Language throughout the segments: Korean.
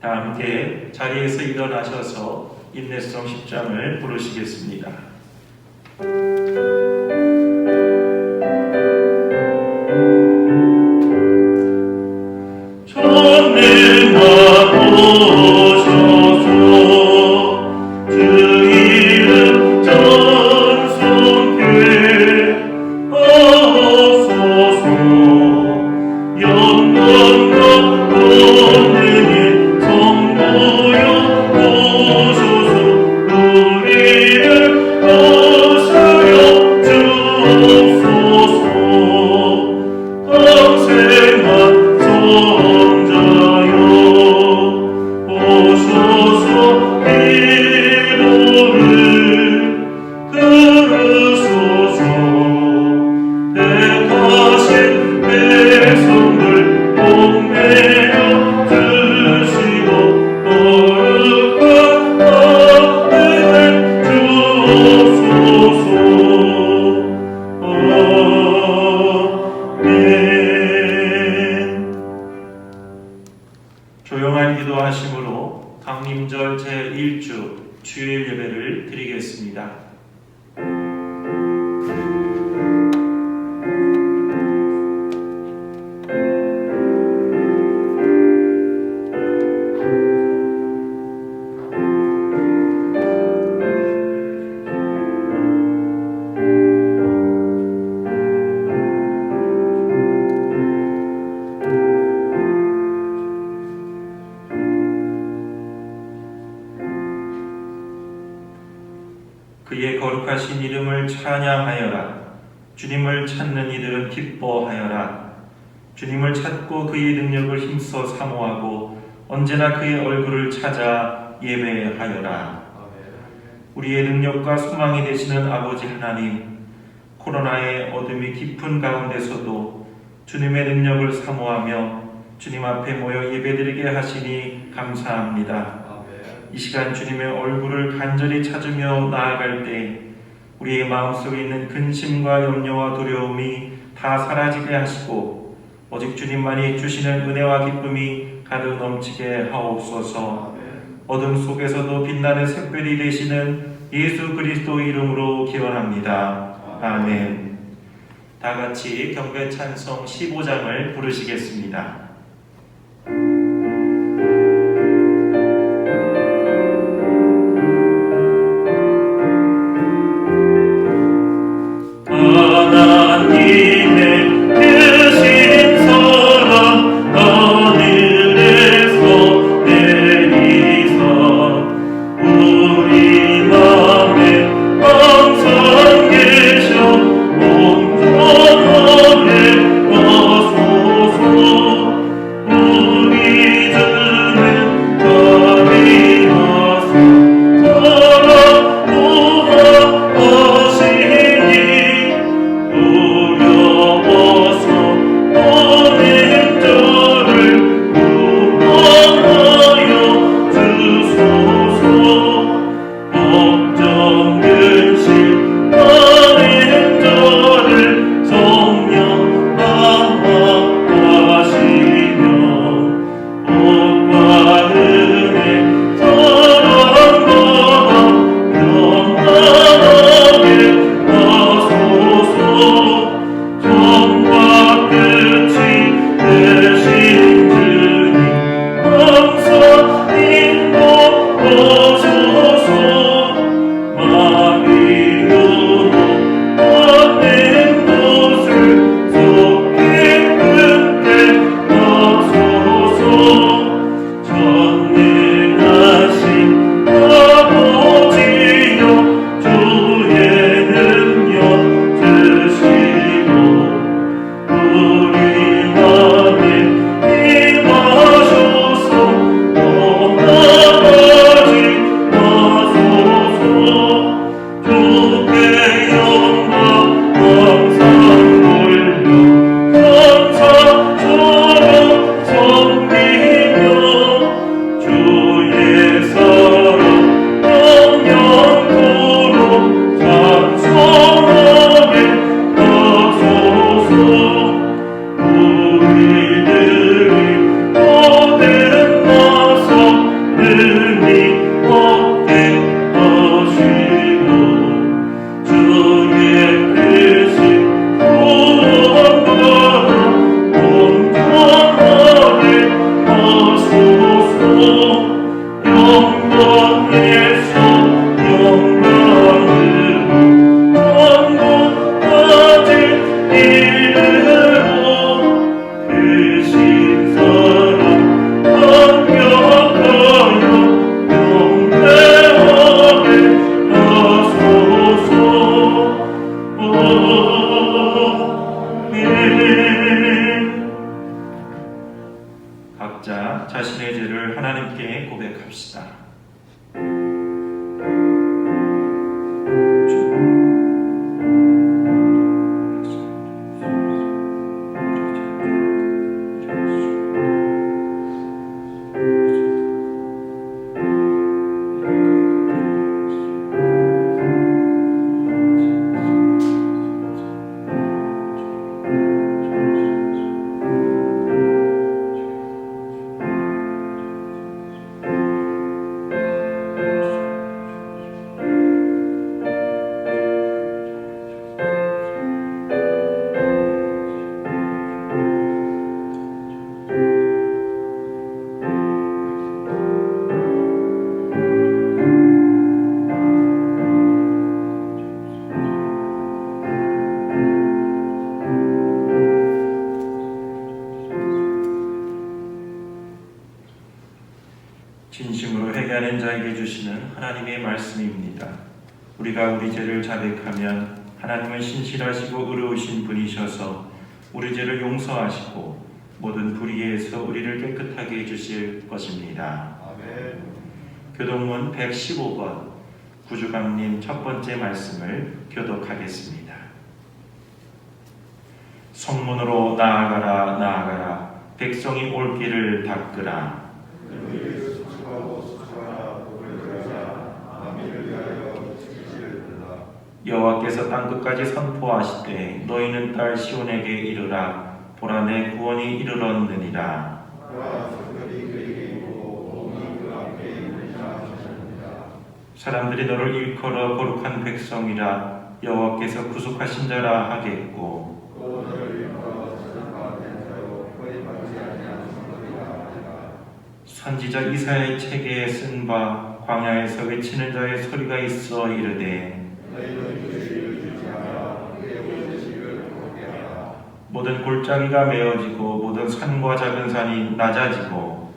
다 함께 자리에서 일어나셔서 인내성 10장을 부르시겠습니다. 조용한 기도하심으로 강림절 제1주 주일 예배를 드리겠습니다. 그의 거룩하신 이름을 찬양하여라. 주님을 찾는 이들은 기뻐하여라. 주님을 찾고 그의 능력을 힘써 사모하고 언제나 그의 얼굴을 찾아 예배하여라. 우리의 능력과 소망이 되시는 아버지 하나님, 코로나의 어둠이 깊은 가운데서도 주님의 능력을 사모하며 주님 앞에 모여 예배드리게 하시니 감사합니다. 이 시간 주님의 얼굴을 간절히 찾으며 나아갈 때 우리의 마음속에 있는 근심과 염려와 두려움이 다 사라지게 하시고 오직 주님만이 주시는 은혜와 기쁨이 가득 넘치게 하옵소서. 어둠 속에서도 빛나는 샛별이 되시는 예수 그리스도 이름으로 기원합니다. 아멘. 다 같이 경배 찬송 15장을 부르시겠습니다. 온 각자 자신의 죄를 하나님께 고백합시다. 진심으로 회개하는 자에게 주시는 하나님의 말씀입니다. 우리가 우리 죄를 자백하면 하나님은 신실하시고 의로우신 분이셔서 우리 죄를 용서하시고 모든 불의에서 우리를 깨끗하게 해주실 것입니다. 아멘. 교독문 115번 구주강님 첫 번째 말씀을 교독하겠습니다. 성문으로 나아가라 나아가라 백성이 올 길을 닦으라. 여호와께서 땅끝까지 선포하시되 너희는 딸 시온에게 이르라. 보라 내 구원이 이르렀느니라. 사람들이 너를 일컬어 거룩한 백성이라 여호와께서 구속하신 자라 하겠고 선지자 이사야의 책에 쓴 바 광야에서 외치는 자의 소리가 있어 이르되 모든 골짜기가 메어지고 모든 산과 작은 산이 낮아지고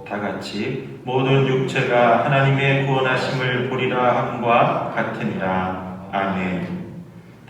다같이 모든 육체가 하나님의 구원하심을 보리라 함과 같으니라. 아멘.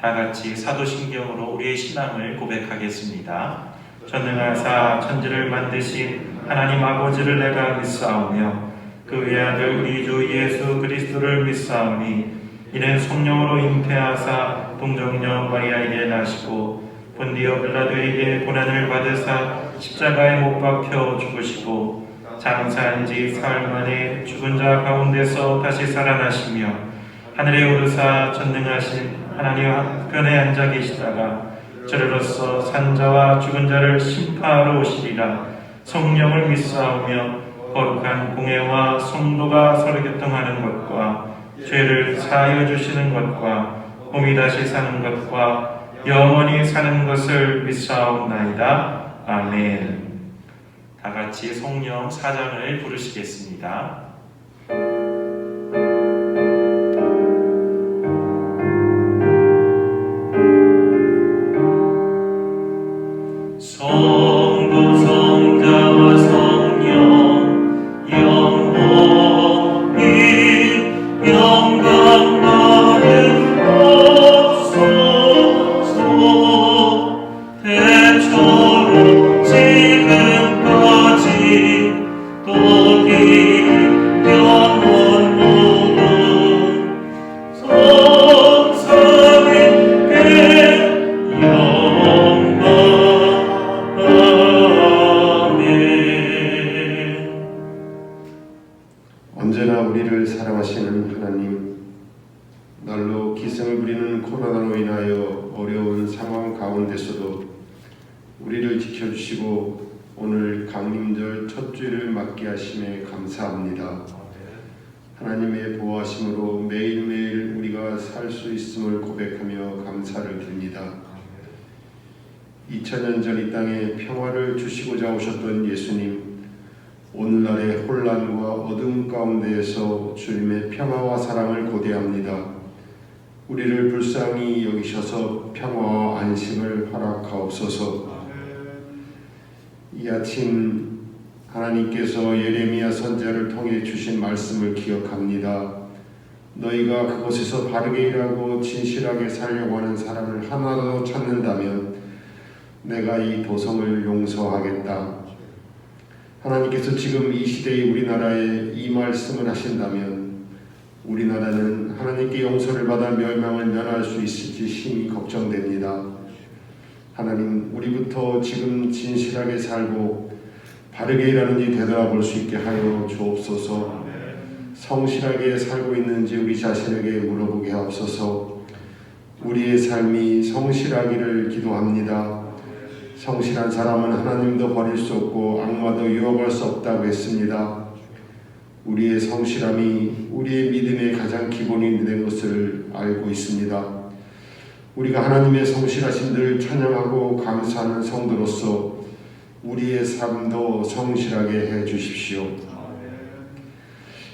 다같이 사도신경으로 우리의 신앙을 고백하겠습니다. 전능하사 천지를 만드신 하나님 아버지를 내가 믿사오며 그 외아들 우리 주 예수 그리스도를 믿사오니 이는 성령으로 잉태하사 동정녀 마리아에게 나시고 본디오 빌라도에게 고난을 받으사 십자가에 못 박혀 죽으시고 장사한 지 사흘 만에 죽은 자 가운데서 다시 살아나시며 하늘에 오르사 전능하신 하나님 우편에 앉아 계시다가 저리로서 산자와 죽은 자를 심판하러 오시리라. 성령을 믿사오며 거룩한 공회와 성도가 서로 교통하는 것과 죄를 사하여 주시는 것과 몸이 다시 사는 것과 영원히 사는 것을 믿사옵나이다. 아멘. 다같이 성령 4장을 부르시겠습니다. 성부 성자와 성령 영원히 영광 받으옵소서. 대처로 지금까지 또기 영원 모든 성삼위께 영광. 언제나 우리를 사랑하시는 하나님, 날로 기승을 부리는 코로나로 인하여 어려운 상황 가운데서도 우리를 지켜주시고 오늘 강림절 첫 주일을 맞게 하심에 감사합니다. 하나님의 보호하심으로 매일매일 우리가 살 수 있음을 고백하며 감사를 드립니다. 2000년 전 이 땅에 평화를 주시고자 오셨던 예수님, 오늘날의 혼란과 어둠 가운데에서 주님의 평화와 사랑을 고대합니다. 우리를 불쌍히 여기셔서 평화와 안심을 허락하옵소서. 이 아침 하나님께서 예레미야 선지자를 통해 주신 말씀을 기억합니다. 너희가 그곳에서 바르게 일하고 진실하게 살려고 하는 사람을 하나도 찾는다면 내가 이 도성을 용서하겠다. 하나님께서 지금 이 시대의 우리나라에 이 말씀을 하신다면 우리나라는 하나님께 용서를 받아 멸망을 면할 수 있을지 심히 걱정됩니다. 하나님, 우리부터 지금 진실하게 살고 바르게 일하는지 되돌아볼 수 있게 하여 주옵소서. 성실하게 살고 있는지 우리 자신에게 물어보게 하옵소서. 우리의 삶이 성실하기를 기도합니다. 성실한 사람은 하나님도 버릴 수 없고 악마도 유혹할 수 없다고 했습니다. 우리의 성실함이 우리의 믿음의 가장 기본이 된 것을 알고 있습니다. 우리가 하나님의 성실하심들을 찬양하고 감사하는 성도로서 우리의 삶도 성실하게 해 주십시오.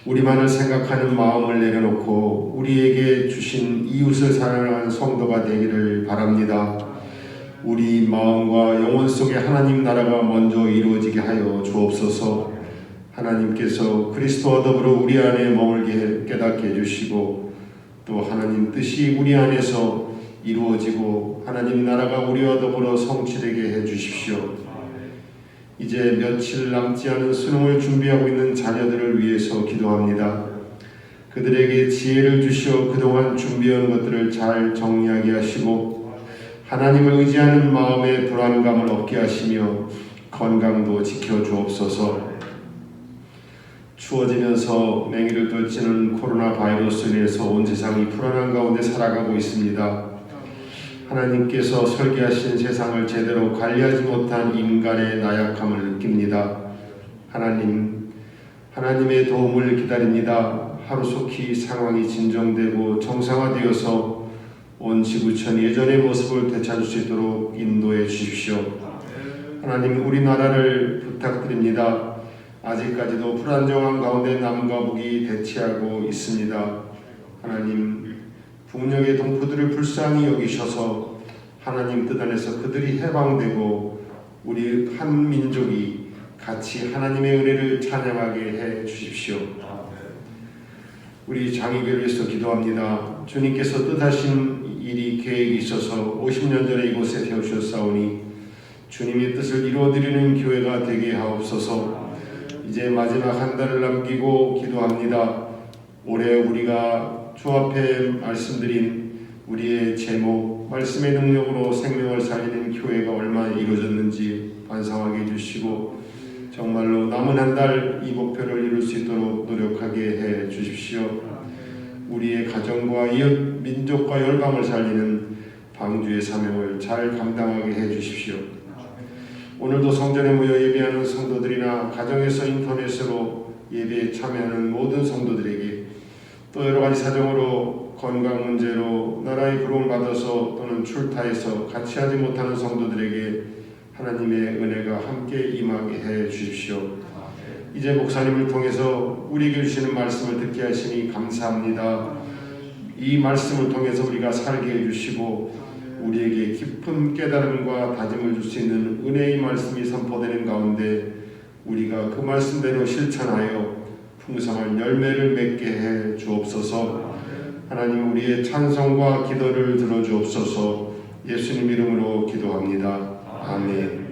우리만을 생각하는 마음을 내려놓고 우리에게 주신 이웃을 사랑하는 성도가 되기를 바랍니다. 우리 마음과 영혼 속에 하나님 나라가 먼저 이루어지게 하여 주옵소서. 하나님께서 그리스도와 더불어 우리 안에 머물게 깨닫게 해주시고 또 하나님 뜻이 우리 안에서 이루어지고 하나님 나라가 우리와 더불어 성취되게 해주십시오. 이제 며칠 남지 않은 수능을 준비하고 있는 자녀들을 위해서 기도합니다. 그들에게 지혜를 주시어 그동안 준비한 것들을 잘 정리하게 하시고 하나님을 의지하는 마음에 불안감을 없게 하시며 건강도 지켜주옵소서. 추워지면서 맹위를 떨치는 코로나 바이러스로 인해서 온 세상이 불안한 가운데 살아가고 있습니다. 하나님께서 설계하신 세상을 제대로 관리하지 못한 인간의 나약함을 느낍니다. 하나님의 도움을 기다립니다. 하루속히 상황이 진정되고 정상화되어서 온 지구촌 예전의 모습을 되찾을 수 있도록 인도해 주십시오. 하나님, 우리나라를 부탁드립니다. 아직까지도 불안정한 가운데 남과 북이 대치하고 있습니다. 하나님, 북녘의 동포들을 불쌍히 여기셔서 하나님 뜻 안에서 그들이 해방되고 우리 한 민족이 같이 하나님의 은혜를 찬양하게 해 주십시오. 우리 장의교회를 위해서 기도합니다. 주님께서 뜻하신 일이 계획이 있어서 50년 전에 이곳에 세우셨사오니 주님의 뜻을 이루어드리는 교회가 되게 하옵소서. 이제 마지막 한 달을 남기고 기도합니다. 올해 우리가 주 앞에 말씀드린 우리의 제목, 말씀의 능력으로 생명을 살리는 교회가 얼마나 이루어졌는지 반성하게 해주시고 정말로 남은 한 달 이 목표를 이룰 수 있도록 노력하게 해 주십시오. 우리의 가정과 이웃, 민족과 열방을 살리는 방주의 사명을 잘 감당하게 해 주십시오. 오늘도 성전에 모여 예배하는 성도들이나 가정에서 인터넷으로 예배에 참여하는 모든 성도들에게 또 여러 가지 사정으로 건강 문제로 나라의 부름을 받아서 또는 출타해서 같이 하지 못하는 성도들에게 하나님의 은혜가 함께 임하게 해 주십시오. 이제 목사님을 통해서 우리에게 주시는 말씀을 듣게 하시니 감사합니다. 이 말씀을 통해서 우리가 살게 해주시고 우리에게 깊은 깨달음과 다짐을 줄 수 있는 은혜의 말씀이 선포되는 가운데 우리가 그 말씀대로 실천하여 풍성한 열매를 맺게 해 주옵소서. 하나님, 우리의 찬송과 기도를 들어주옵소서. 예수님 이름으로 기도합니다. 아멘.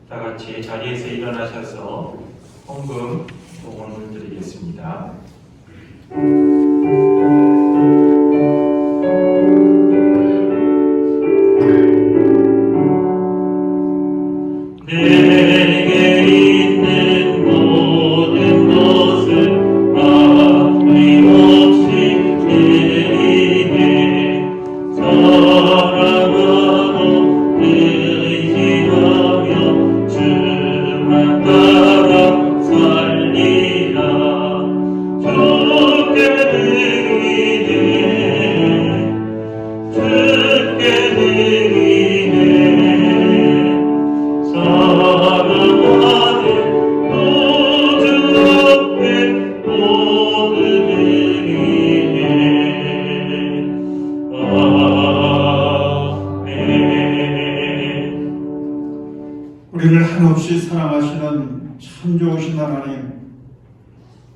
다 같이 자리에서 일어나셔서 헌금 봉헌을 드리겠습니다. 내게 있는 모든 것을 아낌없이 드리네. 사랑하고 의지하며 주만 따라 살리라. 주께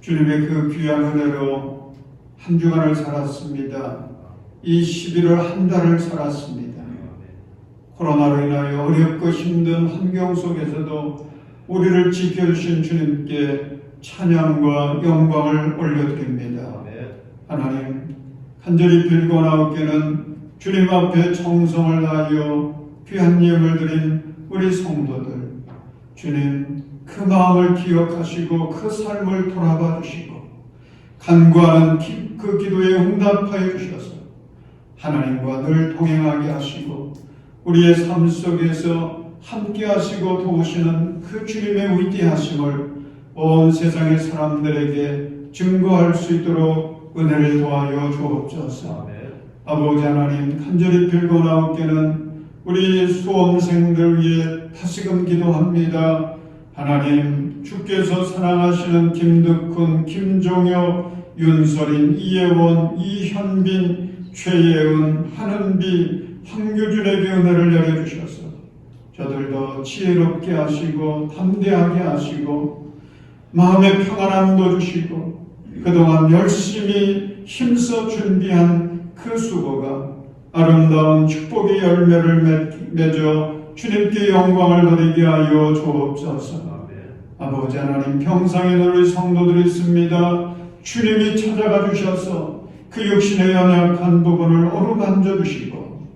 주님의 그 귀한 은혜로 한 주간을 살았습니다. 이 11월 한 달을 살았습니다. 코로나로 인하여 어렵고 힘든 환경 속에서도 우리를 지켜주신 주님께 찬양과 영광을 올려드립니다. 하나님, 간절히 빌고나옵기는 주님 앞에 정성을 다하여 귀한 예물 드린 우리 성도들, 주님 그 마음을 기억하시고 그 삶을 돌아봐 주시고 간구하는 그 기도에 응답하여 주셔서 하나님과 늘 동행하게 하시고 우리의 삶 속에서 함께 하시고 도우시는 그 주님의 위대하심을 온 세상의 사람들에게 증거할 수 있도록 은혜를 도하여 주옵소서. 아버지 하나님, 간절히 빌고나옵기는 우리 수험생들 위해 다시금 기도합니다. 하나님, 주께서 사랑하시는 김득훈, 김종혁, 윤설인, 이예원, 이현빈, 최예은, 한은비, 황규준에게 은혜를 내려주셔서 저들도 지혜롭게 하시고 담대하게 하시고 마음의 평안함도 주시고 그동안 열심히 힘써 준비한 그 수고가 아름다운 축복의 열매를 맺어 주님께 영광을 돌리게 하여 주옵소서. 아버지 하나님, 평상에 우리 성도들이 있습니다. 주님이 찾아가 주셔서 그 육신의 연약한 부분을 어루만져 주시고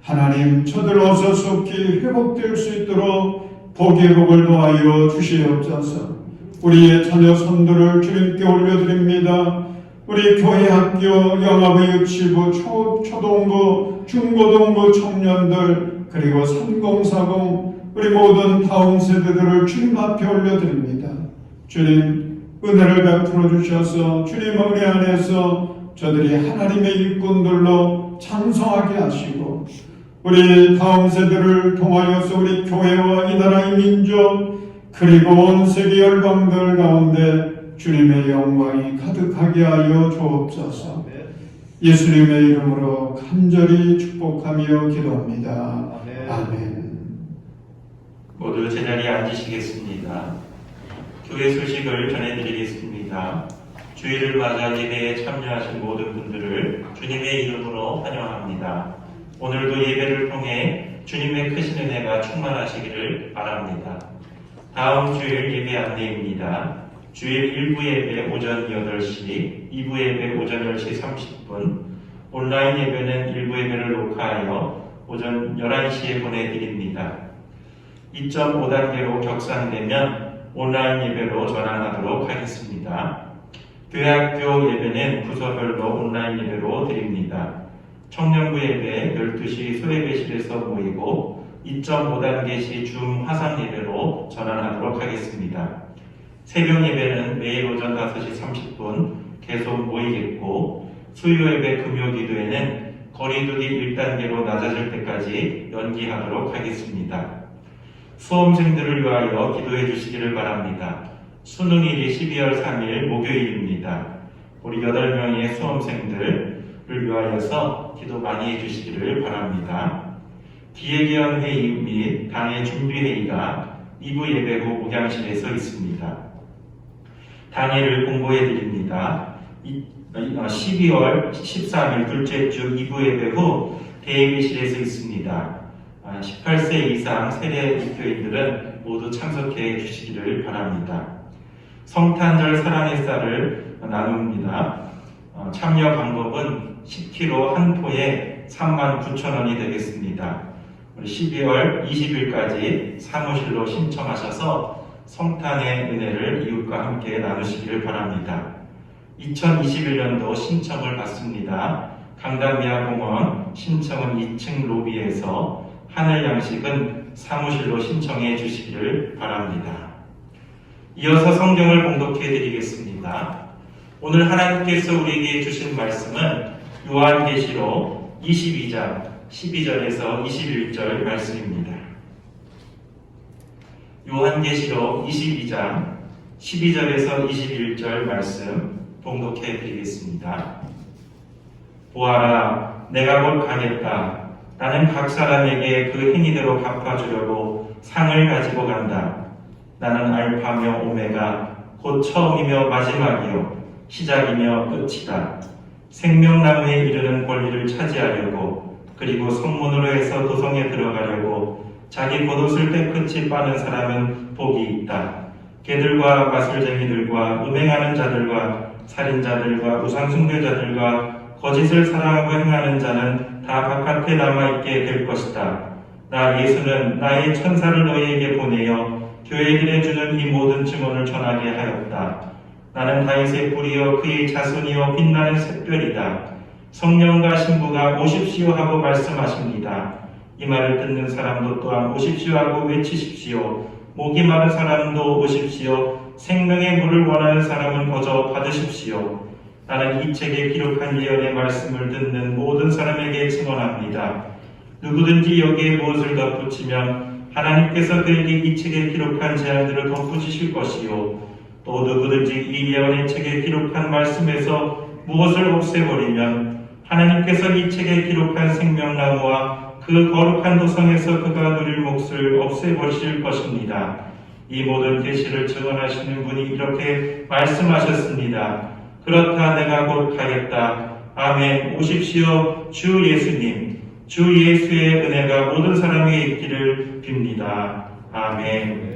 하나님, 저들 어서 속히 회복될 수 있도록 복의 복을 도하여 주시옵소서. 우리의 자녀 손들을 주님께 올려드립니다. 우리 교회 학교, 영아부, 유치부, 초동부, 중고등부 청년들, 그리고 3040 우리 모든 다음 세대들을 주님 앞에 올려드립니다. 주님, 은혜를 베풀어 주셔서 주님 은혜 안에서 저들이 하나님의 일꾼들로 장성하게 하시고 우리 다음 세대를 통하여서 우리 교회와 이 나라의 민족 그리고 온 세계 열방들 가운데 주님의 영광이 가득하게 하여 주옵소서. 예수님의 이름으로 간절히 축복하며 기도합니다. 아멘. 모두 제자리에 앉으시겠습니다. 교회 소식을 전해드리겠습니다. 주일을 맞아 예배에 참여하신 모든 분들을 주님의 이름으로 환영합니다. 오늘도 예배를 통해 주님의 크신 은혜가 충만하시기를 바랍니다. 다음 주일 예배 안내입니다. 주일 1부 예배 오전 8시, 2부 예배 오전 10시 30분, 온라인 예배는 1부 예배를 녹화하여 오전 11시에 보내드립니다. 2.5단계로 격상되면 온라인 예배로 전환하도록 하겠습니다. 교회학교 예배는 부서별로 온라인 예배로 드립니다. 청년부 예배 12시 소예배실에서 모이고 2.5단계 시 줌 화상 예배로 전환하도록 하겠습니다. 새벽 예배는 매일 오전 5시 30분 계속 모이겠고 수요 예배 금요 기도회는 거리두기 1단계로 낮아질 때까지 연기하도록 하겠습니다. 수험생들을 위하여 기도해 주시기를 바랍니다. 수능일이 12월 3일 목요일입니다. 우리 8명의 수험생들을 위하여서 기도 많이 해주시기를 바랍니다. 기획위원회의 및 당의 준비회의가 2부 예배 후 목양실에서 있습니다. 당일을 공고해 드립니다. 12월 13일 둘째 주 2부 예배 후 대회실에서 있습니다. 18세 이상 세례 입교인들은 모두 참석해 주시기를 바랍니다. 성탄절 사랑의 쌀을 나눕니다. 참여 방법은 10kg 한 포에 39,000원이 되겠습니다. 12월 20일까지 사무실로 신청하셔서 성탄의 은혜를 이웃과 함께 나누시기를 바랍니다. 2021년도 신청을 받습니다. 강남미아공원 신청은 2층 로비에서, 하늘 양식은 사무실로 신청해 주시기를 바랍니다. 이어서 성경을 봉독해 드리겠습니다. 오늘 하나님께서 우리에게 주신 말씀은 요한계시록 22장 12절에서 21절 말씀입니다. 요한계시록 22장 12절에서 21절 말씀 봉독해 드리겠습니다. 보아라, 내가 곧 가겠다. 나는 각 사람에게 그 행위대로 갚아주려고 상을 가지고 간다. 나는 알파며 오메가 곧 처음이며 마지막이요 시작이며 끝이다. 생명나무에 이르는 권리를 차지하려고 그리고 성문으로 해서 도성에 들어가려고 자기 겉옷을 깨끗이 빠는 사람은 복이 있다. 개들과 마술쟁이들과 음행하는 자들과 살인자들과 우상숭배자들과 거짓을 사랑하고 행하는 자는 다 바깥에 남아있게 될 것이다. 나 예수는 나의 천사를 너희에게 보내어 교회들에 주는 이 모든 증언을 전하게 하였다. 나는 다윗의 뿌리여 그의 자손이여 빛나는 샛별이다. 성령과 신부가 오십시오 하고 말씀하십니다. 이 말을 듣는 사람도 또한 오십시오 하고 외치십시오. 목이 마른 사람도 오십시오. 생명의 물을 원하는 사람은 거저 받으십시오. 나는 이 책에 기록한 예언의 말씀을 듣는 모든 사람에게 증언합니다. 누구든지 여기에 무엇을 덧붙이면 하나님께서 그에게 이 책에 기록한 재앙들을 덧붙이실 것이요 또 누구든지 이 예언의 책에 기록한 말씀에서 무엇을 없애버리면 하나님께서 이 책에 기록한 생명나무와 그 거룩한 도성에서 그가 누릴 몫을 없애버리실 것입니다. 이 모든 계시를 증언하시는 분이 이렇게 말씀하셨습니다. 그렇다 내가 곧 가겠다. 아멘. 오십시오. 주 예수님. 주 예수의 은혜가 모든 사람에게 있기를 빕니다. 아멘.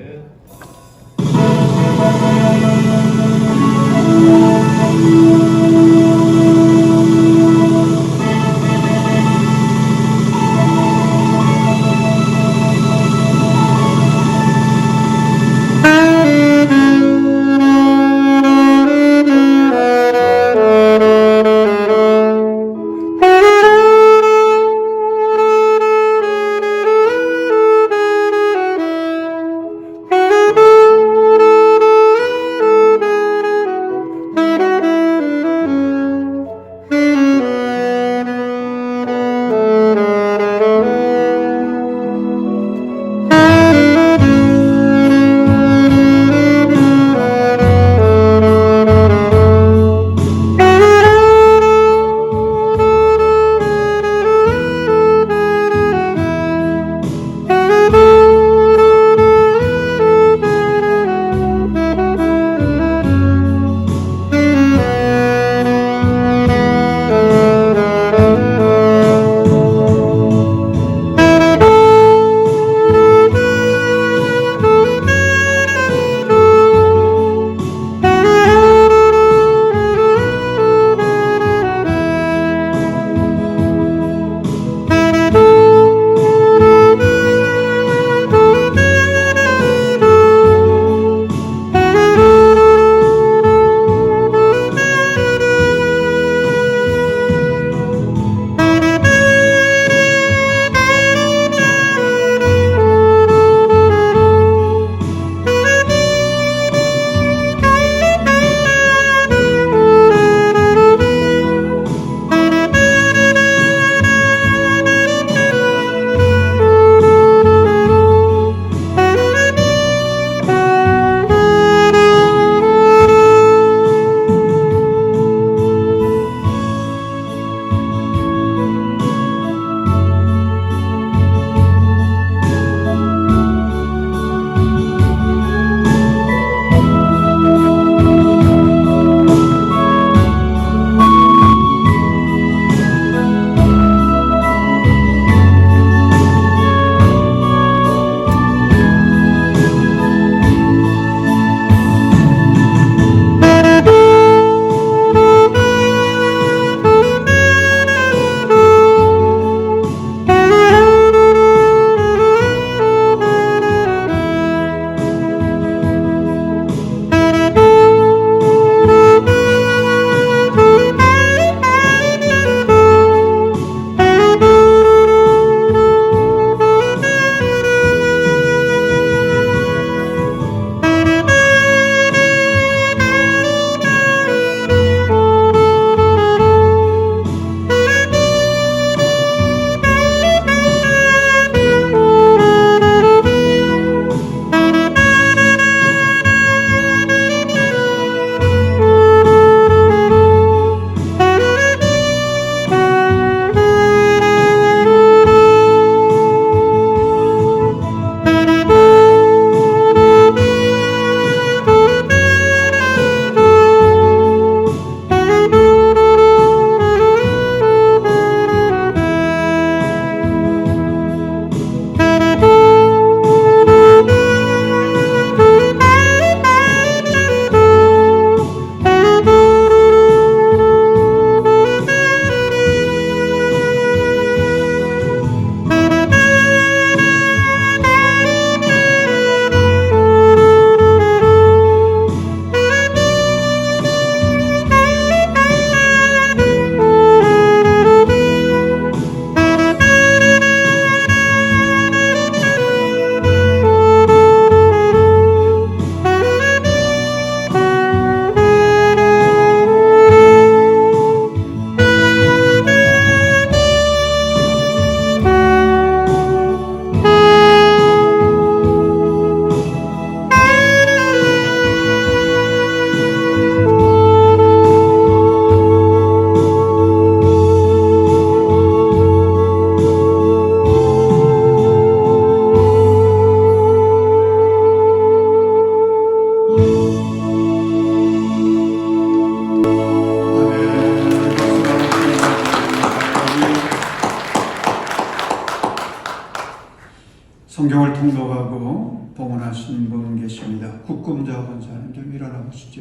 성경을 통독하고 봉헌하신 분 계십니다. 국금자 권사님 좀 일어나 보시죠.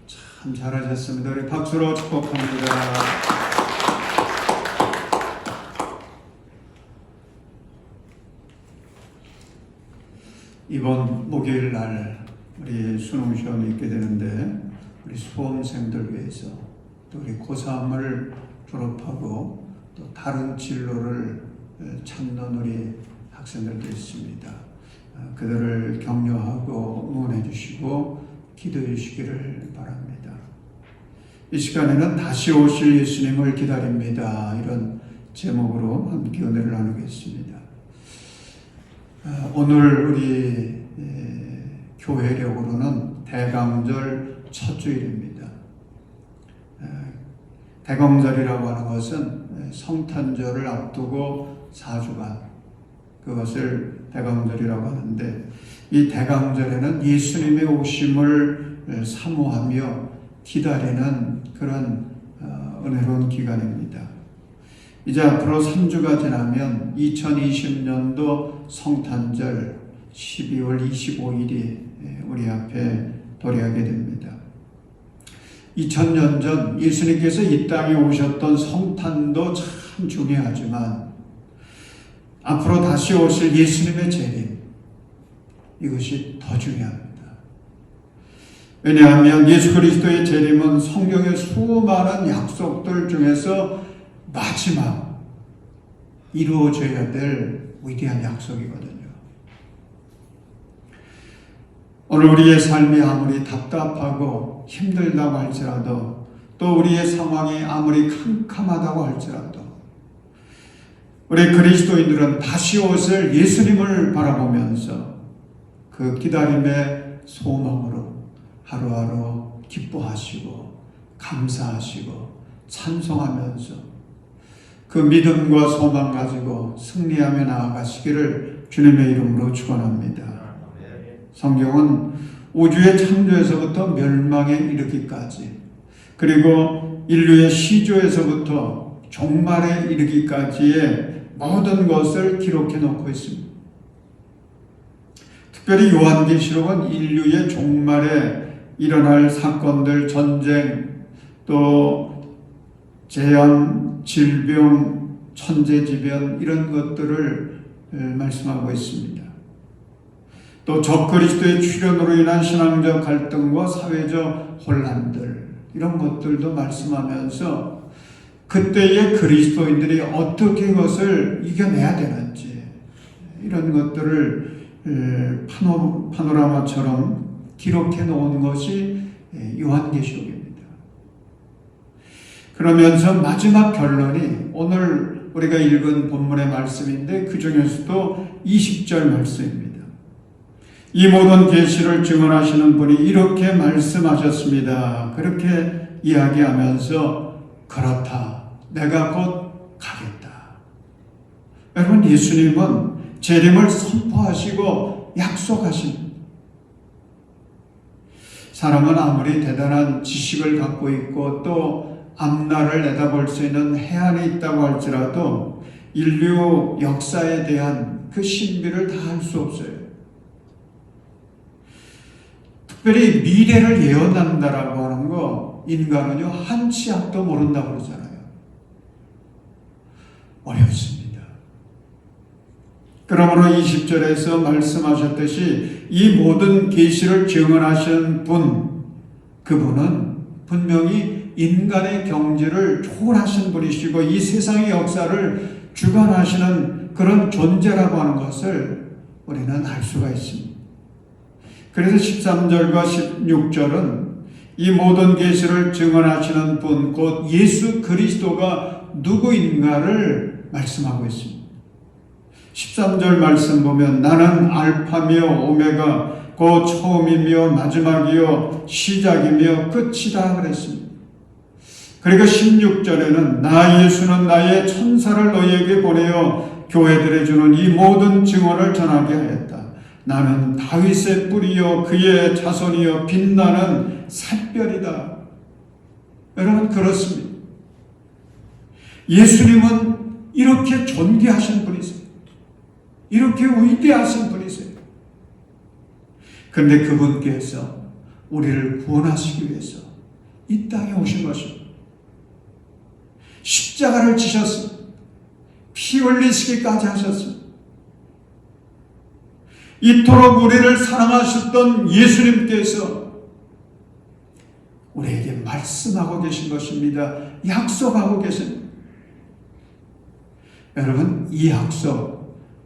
참 잘하셨습니다. 우리 박수로 축복합니다. 이번 목요일 날 우리 수능 시험이 있게 되는데 우리 수험생들 위해서 또 우리 고3을 졸업하고 또 다른 진로를 찾는 우리 학생들도 있습니다. 그들을 격려하고 응원해 주시고 기도해 주시기를 바랍니다. 이 시간에는 다시 오실 예수님을 기다립니다. 이런 제목으로 함께 은혜를 나누겠습니다. 오늘 우리 교회력으로는 대강절 첫 주일입니다. 대강절이라고 하는 것은 성탄절을 앞두고 4주간 그것을 대강절이라고 하는데 이 대강절에는 예수님의 오심을 사모하며 기다리는 그런 은혜로운 기간입니다. 이제 앞으로 3주가 지나면 2020년도 성탄절 12월 25일이 우리 앞에 도래하게 됩니다. 2000년 전 예수님께서 이 땅에 오셨던 성탄도 참 중요하지만 앞으로 다시 오실 예수님의 재림 이것이 더 중요합니다. 왜냐하면 예수 그리스도의 재림은 성경의 수많은 약속들 중에서 마지막 이루어져야 될 위대한 약속이거든요. 오늘 우리의 삶이 아무리 답답하고 힘들다고 할지라도 또 우리의 상황이 아무리 캄캄하다고 할지라도 우리 그리스도인들은 다시 오실 예수님을 바라보면서 그 기다림의 소망으로 하루하루 기뻐하시고 감사하시고 찬송하면서 그 믿음과 소망 가지고 승리하며 나아가시기를 주님의 이름으로 축원합니다. 성경은 우주의 창조에서부터 멸망에 이르기까지 그리고 인류의 시조에서부터 종말에 이르기까지의 모든 것을 기록해 놓고 있습니다. 특별히 요한계시록은 인류의 종말에 일어날 사건들, 전쟁, 또 재앙, 질병, 천재지변 이런 것들을 말씀하고 있습니다. 또 적그리스도의 출현으로 인한 신앙적 갈등과 사회적 혼란들 이런 것들도 말씀하면서 그때의 그리스도인들이 어떻게 그것을 이겨내야 되는지 이런 것들을 파노라마처럼 기록해 놓은 것이 요한계시록입니다. 그러면서 마지막 결론이 오늘 우리가 읽은 본문의 말씀인데 그 중에서도 20절 말씀입니다. 이 모든 계시를 증언하시는 분이 이렇게 말씀하셨습니다. 그렇게 이야기하면서 그렇다. 내가 곧 가겠다. 여러분 예수님은 재림을 선포하시고 약속하십니다. 사람은 아무리 대단한 지식을 갖고 있고 또 앞날을 내다볼 수 있는 해안이 있다고 할지라도 인류 역사에 대한 그 신비를 다 알 수 없어요. 특별히 미래를 예언한다라고 하는 거 인간은요 한 치 앞도 모른다고 그러잖아요. 어렵습니다. 그러므로 20절에서 말씀하셨듯이 이 모든 계시를 증언하시는 분, 그분은 분명히 인간의 경지를 초월하신 분이시고 이 세상의 역사를 주관하시는 그런 존재라고 하는 것을 우리는 알 수가 있습니다. 그래서 13절과 16절은 이 모든 계시를 증언하시는 분, 곧 예수 그리스도가 누구인가를 말씀하고 있습니다. 13절 말씀 보면 나는 알파며 오메가 곧 처음이며 마지막이요 시작이며 끝이다 그랬습니다. 그리고 16절에는 나 예수는 나의 천사를 너희에게 보내어 교회들에 주는 이 모든 증언을 전하게 하였다. 나는 다윗의 뿌리요 그의 자손이요 빛나는 샛별이다. 여러분 그렇습니다. 예수님은 이렇게 존귀하신 분이세요. 이렇게 위대하신 분이세요. 그런데 그분께서 우리를 구원하시기 위해서 이 땅에 오신 것입니다. 십자가를 지셨습니다. 피 흘리시기까지 하셨습니다. 이토록 우리를 사랑하셨던 예수님께서 우리에게 말씀하고 계신 것입니다. 약속하고 계십니다. 여러분, 이 약속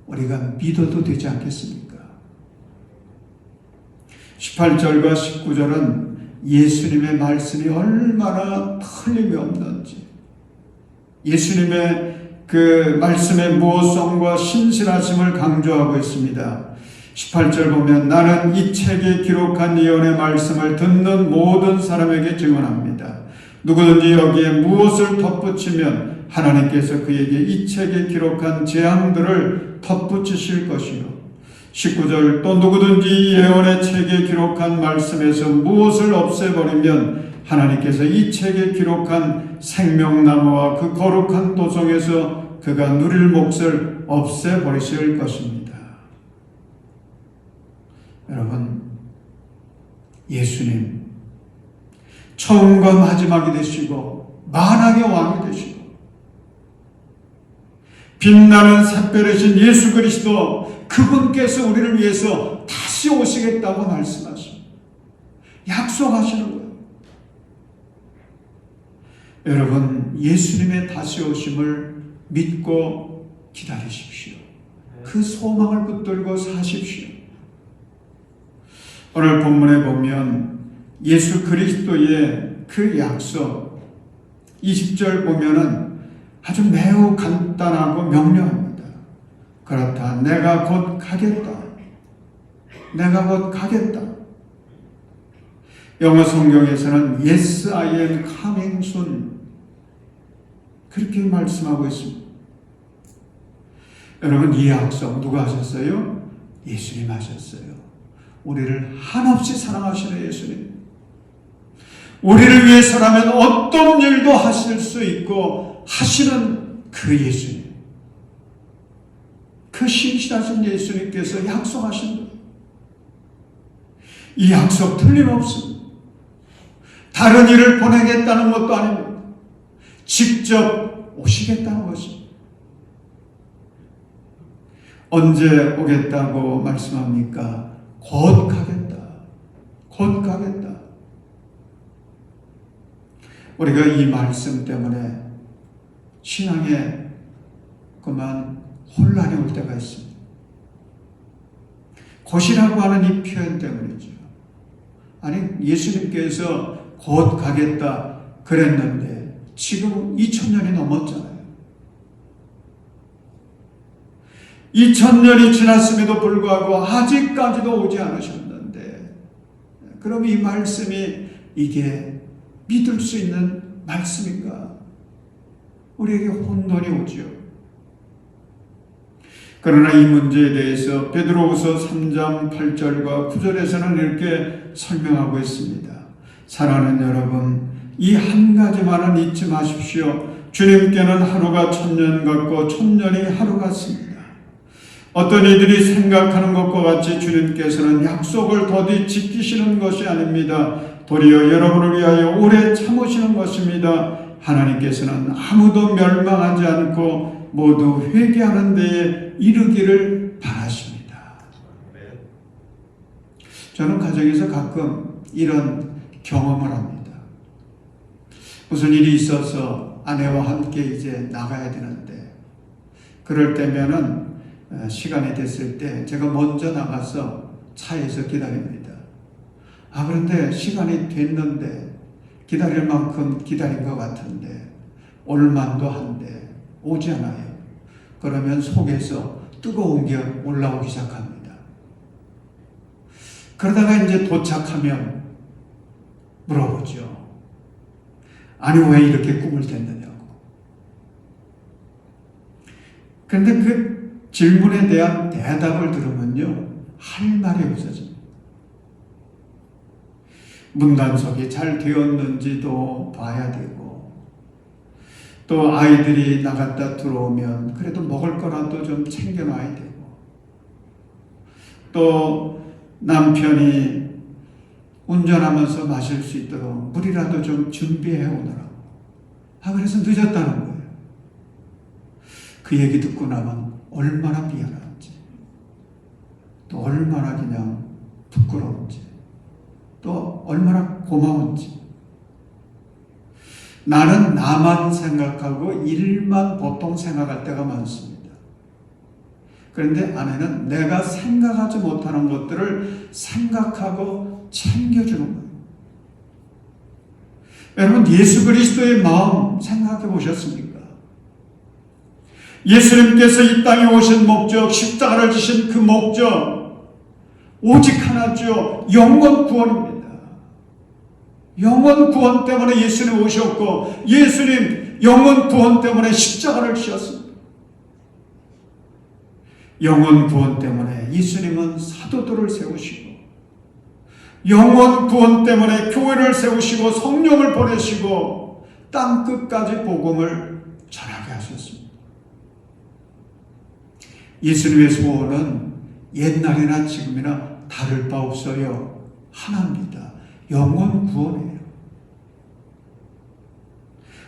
우리가 믿어도 되지 않겠습니까? 18절과 19절은 예수님의 말씀이 얼마나 틀림이 없는지, 예수님의 그 말씀의 무호성과 신실하심을 강조하고 있습니다. 18절 보면 나는 이 책에 기록한 예언의 말씀을 듣는 모든 사람에게 증언합니다. 누구든지 여기에 무엇을 덧붙이면 하나님께서 그에게 이 책에 기록한 재앙들을 덧붙이실 것이요. 19절 또 누구든지 예언의 책에 기록한 말씀에서 무엇을 없애버리면 하나님께서 이 책에 기록한 생명나무와 그 거룩한 도성에서 그가 누릴 몫을 없애버리실 것입니다. 여러분, 예수님 처음과 마지막이 되시고 만왕의 왕이 되시고 빛나는 샛별이신 예수 그리스도, 그분께서 우리를 위해서 다시 오시겠다고 말씀하십니다. 약속하시는 거예요. 여러분, 예수님의 다시 오심을 믿고 기다리십시오. 그 소망을 붙들고 사십시오. 오늘 본문에 보면 예수 그리스도의 그 약속 20절 보면은 아주 매우 간단하고 명료합니다. 그렇다. 내가 곧 가겠다. 내가 곧 가겠다. 영어 성경에서는 Yes, I am coming soon. 그렇게 말씀하고 있습니다. 여러분, 이 약속 누가 하셨어요? 예수님 하셨어요. 우리를 한없이 사랑하시는 예수님. 우리를 위해서라면 어떤 일도 하실 수 있고 하시는 그 예수님. 그 신실하신 예수님께서 약속하신 거예요. 이 약속 틀림없습니다. 다른 일을 보내겠다는 것도 아닙니다. 직접 오시겠다는 것입니다. 언제 오겠다고 말씀합니까? 곧 가겠다. 곧 가겠다. 우리가 이 말씀 때문에 신앙에 그만 혼란이 올 때가 있습니다. 곧이라고 하는 이 표현 때문이죠. 아니, 예수님께서 곧 가겠다 그랬는데 지금 2000년이 넘었잖아요. 2000년이 지났음에도 불구하고 아직까지도 오지 않으셨는데, 그럼 이 말씀이 이게 믿을 수 있는 말씀인가? 우리에게 혼돈이 오죠. 그러나 이 문제에 대해서 베드로후서 3장 8절과 9절에서는 이렇게 설명하고 있습니다. 사랑하는 여러분, 이 한 가지만은 잊지 마십시오. 주님께는 하루가 1000년 같고 1000년이 하루 같습니다. 어떤 이들이 생각하는 것과 같이 주님께서는 약속을 더디 지키시는 것이 아닙니다. 도리어 여러분을 위하여 오래 참으시는 것입니다. 하나님께서는 아무도 멸망하지 않고 모두 회개하는 데에 이르기를 바라십니다. 저는 가정에서 가끔 이런 경험을 합니다. 무슨 일이 있어서 아내와 함께 이제 나가야 되는데, 그럴 때면은 시간이 됐을 때 제가 먼저 나가서 차에서 기다립니다. 그런데 시간이 됐는데 기다릴 만큼 기다린 것 같은데 올만도 한데 오지 않아요. 그러면 속에서 뜨거운 게 올라오기 시작합니다. 그러다가 이제 도착하면 물어보죠. 아니, 왜 이렇게 꿈을 꿨느냐고. 그런데 그 질문에 대한 대답을 들으면요, 할 말이 없어집니다. 문단속이 잘 되었는지도 봐야 되고, 또 아이들이 나갔다 들어오면 그래도 먹을 거라도 좀 챙겨놔야 되고, 또 남편이 운전하면서 마실 수 있도록 물이라도 좀 준비해 오느라고. 그래서 늦었다는 거예요. 그 얘기 듣고 나면 얼마나 미안한지, 또 얼마나 그냥 부끄러운지, 또 얼마나 고마운지. 나는 나만 생각하고 일만 보통 생각할 때가 많습니다. 그런데 아내는 내가 생각하지 못하는 것들을 생각하고 챙겨주는 거예요. 여러분, 예수 그리스도의 마음 생각해 보셨습니까? 예수님께서 이 땅에 오신 목적, 십자가를 지신 그 목적 오직 하나죠. 영원 구원입니다. 영원 구원 때문에 예수님 오셨고, 예수님 영원 구원 때문에 십자가를 지었습니다. 영원 구원 때문에 예수님은 사도들을 세우시고, 영원 구원 때문에 교회를 세우시고 성령을 보내시고 땅 끝까지 복음을 전하게 하셨습니다. 예수님의 소원은 옛날이나 지금이나 다를 바 없어요. 하나입니다. 영원 구원이에요.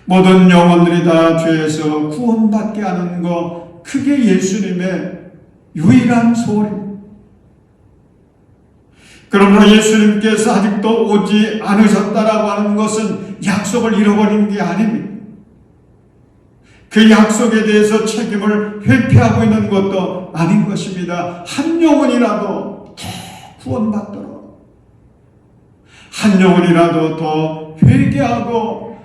모든 영혼들이 다 죄에서 구원받게 하는 것, 그게 예수님의 유일한 소원입니다. 그러므로 예수님께서 아직도 오지 않으셨다라고 하는 것은 약속을 잃어버린 게 아닙니다. 그 약속에 대해서 책임을 회피하고 있는 것도 아닌 것입니다. 한 영혼이라도 더 구원받도록, 한 영혼이라도 더 회개하고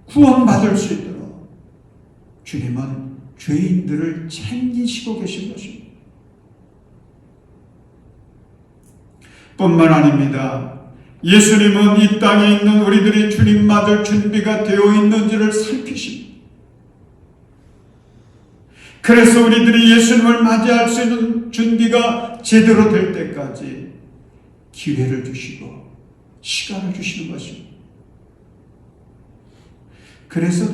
구원받을 수 있도록 주님은 죄인들을 챙기시고 계신 것입니다. 뿐만 아닙니다. 예수님은 이 땅에 있는 우리들이 주님 맞을 준비가 되어 있는지를 살피십니다. 그래서 우리들이 예수님을 맞이할 수 있는 준비가 제대로 될 때까지 기회를 주시고 시간을 주시는 것입니다. 그래서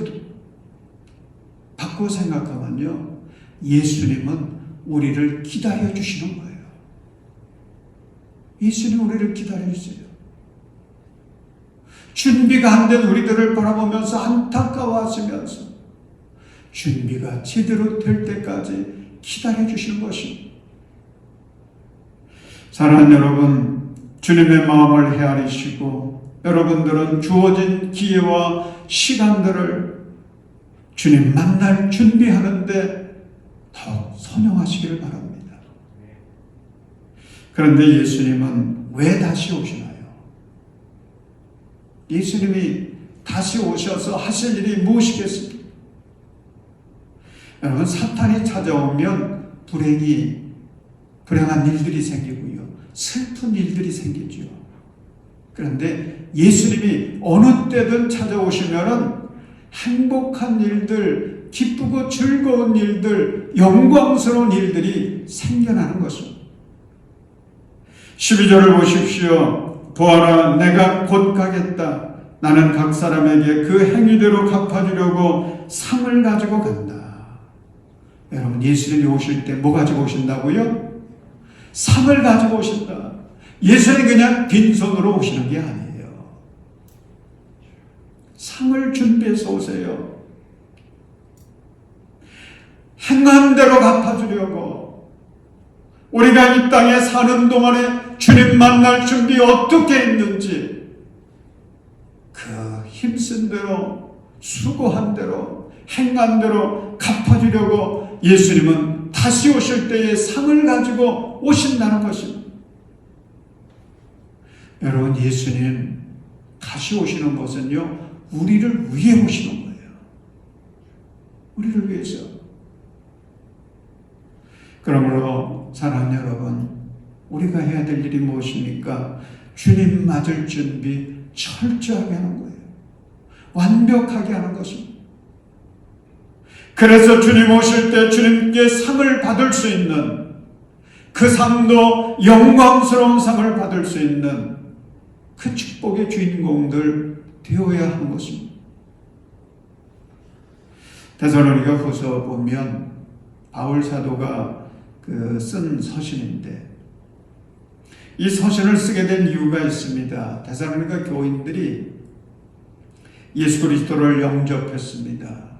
바꿔 생각하면요, 예수님은 우리를 기다려 주시는 거예요. 예수님 우리를 기다려주세요. 준비가 안 된 우리들을 바라보면서 안타까워하시면서 준비가 제대로 될 때까지 기다려주시는 것입니다. 사랑하는 여러분, 주님의 마음을 헤아리시고 여러분들은 주어진 기회와 시간들을 주님 만날 준비하는데 더 선용하시기를 바랍니다. 그런데 예수님은 왜 다시 오시나요? 예수님이 다시 오셔서 하실 일이 무엇이겠습니까? 여러분, 사탄이 찾아오면 불행한 일들이 생기고요, 슬픈 일들이 생기죠. 그런데 예수님이 어느 때든 찾아오시면은 행복한 일들, 기쁘고 즐거운 일들, 영광스러운 일들이 생겨나는 것입니다. 12절을 보십시오. 보아라, 내가 곧 가겠다. 나는 각 사람에게 그 행위대로 갚아주려고 상을 가지고 간다. 여러분, 예수님이 오실 때 뭐 가지고 오신다고요? 상을 가지고 오신다. 예수님이 그냥 빈손으로 오시는 게 아니에요. 상을 준비해서 오세요. 행한 대로 갚아주려고. 우리가 이 땅에 사는 동안에 주님 만날 준비 어떻게 했는지 그 힘쓴 대로, 수고한 대로, 행한 대로 갚아주려고 예수님은 다시 오실 때에 상을 가지고 오신다는 것입니다. 여러분, 예수님 다시 오시는 것은요, 우리를 위해 오시는 거예요. 우리를 위해서. 그러므로 사랑하는 여러분, 우리가 해야 될 일이 무엇입니까? 주님 맞을 준비 철저하게 하는 거예요. 완벽하게 하는 것입니다. 그래서 주님 오실 때 주님께 상을 받을 수 있는, 그 상도 영광스러운 상을 받을 수 있는 그 축복의 주인공들 되어야 하는 것입니다. 데살로니가 후서 보면 바울 사도가 쓴 서신인데 이 서신을 쓰게 된 이유가 있습니다. 데살로니가 교인들이 예수 그리스도를 영접했습니다.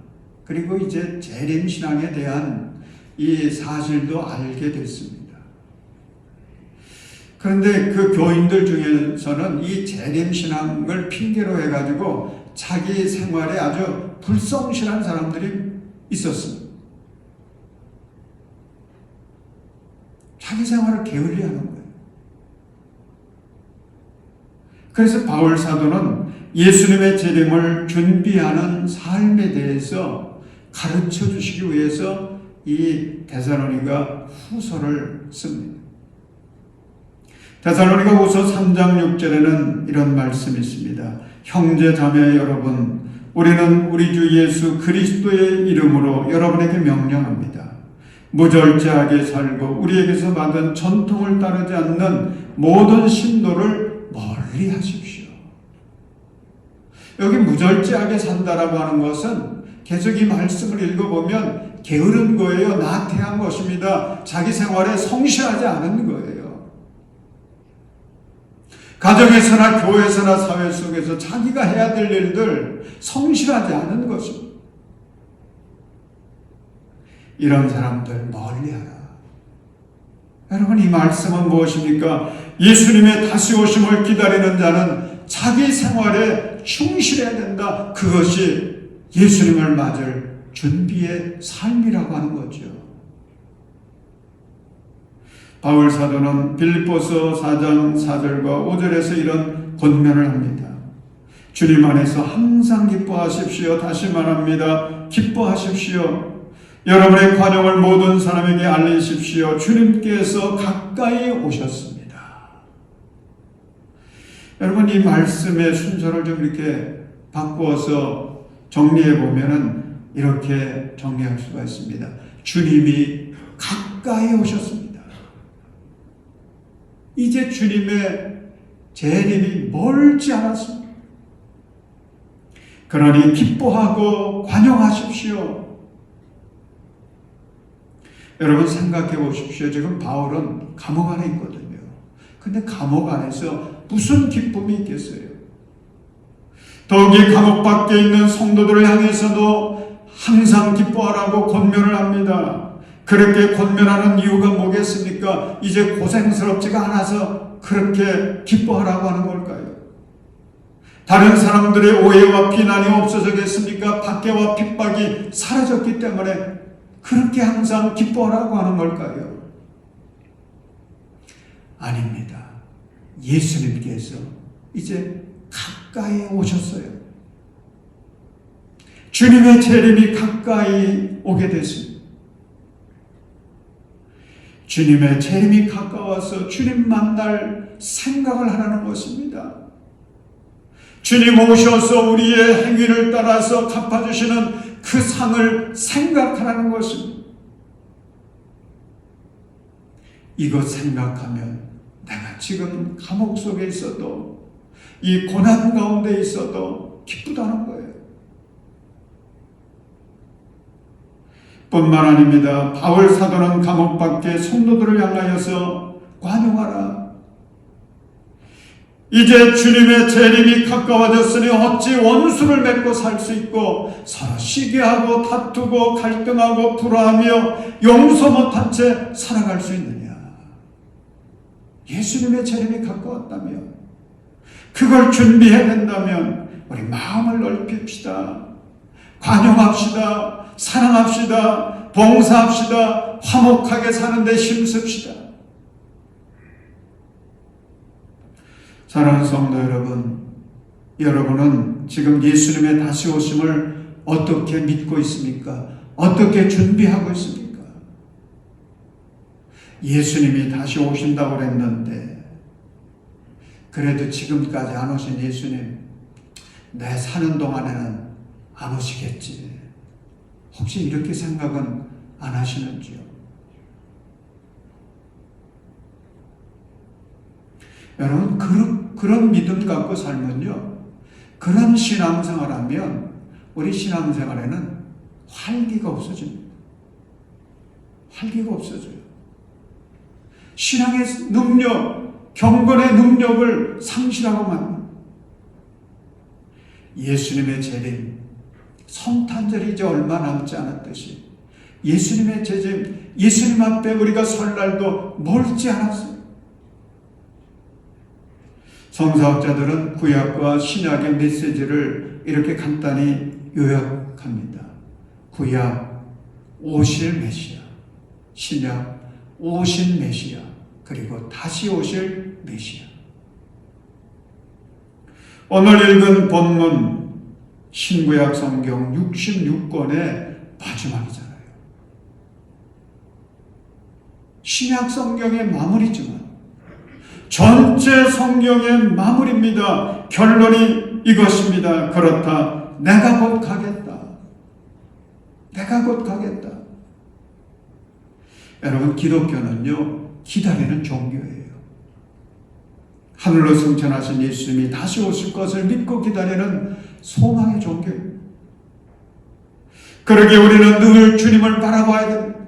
그리고 이제 재림 신앙에 대한 이 사실도 알게 됐습니다. 그런데 그 교인들 중에서는 이 재림 신앙을 핑계로 해가지고 자기 생활에 아주 불성실한 사람들이 있었습니다. 자기 생활을 게을리하는 거예요. 그래서 바울 사도는 예수님의 재림을 준비하는 삶에 대해서 가르쳐 주시기 위해서 이 데살로니가 후서를 씁니다. 데살로니가 후서 3장 6절에는 이런 말씀이 있습니다. 형제 자매 여러분, 우리는 우리 주 예수 그리스도의 이름으로 여러분에게 명령합니다. 무절제하게 살고 우리에게서 받은 전통을 따르지 않는 모든 신도를 멀리 하십시오. 여기 무절제하게 산다라고 하는 것은 계속 이 말씀을 읽어보면 게으른 거예요. 나태한 것입니다. 자기 생활에 성실하지 않은 거예요. 가정에서나 교회에서나 사회 속에서 자기가 해야 될 일들 성실하지 않은 것입니다. 이런 사람들 멀리하라. 여러분, 이 말씀은 무엇입니까? 예수님의 다시 오심을 기다리는 자는 자기 생활에 충실해야 된다. 그것이 예수님을 맞을 준비의 삶이라고 하는 거죠. 바울 사도는 빌립보서 4장 4절과 5절에서 이런 권면을 합니다. 주님 안에서 항상 기뻐하십시오. 다시 말합니다. 기뻐하십시오. 여러분의 관용을 모든 사람에게 알리십시오. 주님께서 가까이 오셨습니다. 여러분, 이 말씀의 순서를 좀 이렇게 바꾸어서 정리해 보면은 이렇게 정리할 수가 있습니다. 주님이 가까이 오셨습니다. 이제 주님의 재림이 멀지 않았습니다. 그러니 기뻐하고 관용하십시오. 여러분, 생각해 보십시오. 지금 바울은 감옥 안에 있거든요. 근데 감옥 안에서 무슨 기쁨이 있겠어요? 더욱이 감옥 밖에 있는 성도들을 향해서도 항상 기뻐하라고 권면을 합니다. 그렇게 권면하는 이유가 뭐겠습니까? 이제 고생스럽지가 않아서 그렇게 기뻐하라고 하는 걸까요? 다른 사람들의 오해와 비난이 없어졌겠습니까? 박해와 핍박이 사라졌기 때문에 그렇게 항상 기뻐하라고 하는 걸까요? 아닙니다. 예수님께서 이제 가까이 오셨어요. 주님의 재림이 가까이 오게 됐습니다. 주님의 재림이 가까워서 주님 만날 생각을 하라는 것입니다. 주님 오셔서 우리의 행위를 따라서 갚아주시는 그 상을 생각하라는 것입니다. 이것 생각하면 내가 지금 감옥 속에 있어도 이 고난 가운데 있어도 기쁘다는 거예요. 뿐만 아닙니다. 바울 사도는 감옥 밖에 성도들을 향하여서 관용하라. 이제 주님의 재림이 가까워졌으니 어찌 원수를 맺고 살 수 있고 서로 시기하고 다투고 갈등하고 불화하며 용서 못한 채 살아갈 수 있느냐. 예수님의 재림이 가까웠다면, 그걸 준비해야 된다면 우리 마음을 넓힙시다. 관용합시다. 사랑합시다. 봉사합시다. 화목하게 사는 데 힘씁시다. 사랑하는 성도 여러분, 여러분은 지금 예수님의 다시 오심을 어떻게 믿고 있습니까? 어떻게 준비하고 있습니까? 예수님이 다시 오신다고 그랬는데 그래도 지금까지 안 오신 예수님, 내 사는 동안에는 안 오시겠지. 혹시 이렇게 생각은 안 하시는지요? 여러분, 그런 믿음 갖고 살면요, 그런 신앙생활 하면 우리 신앙생활에는 활기가 없어집니다. 활기가 없어져요. 신앙의 능력, 경건의 능력을 상실하고 만 예수님의 재림, 성탄절이 이제 얼마 남지 않았듯이 예수님의 재림, 예수님 앞에 우리가 설 날도 멀지 않았어요. 성서학자들은 구약과 신약의 메시지를 이렇게 간단히 요약합니다. 구약 오실 메시아, 신약 오신 메시아, 그리고 다시 오실 메시아. 오늘 읽은 본문 신구약 성경 66권의 마지막이잖아요. 신약 성경의 마무리지만 전체 성경의 마무리입니다. 결론이 이것입니다. 그렇다. 내가 곧 가겠다. 내가 곧 가겠다. 여러분, 기독교는요, 기다리는 종교예요. 하늘로 승천하신 예수님이 다시 오실 것을 믿고 기다리는 소망의 종교예요. 그러기에 우리는 늘 주님을 바라봐야 됩니다.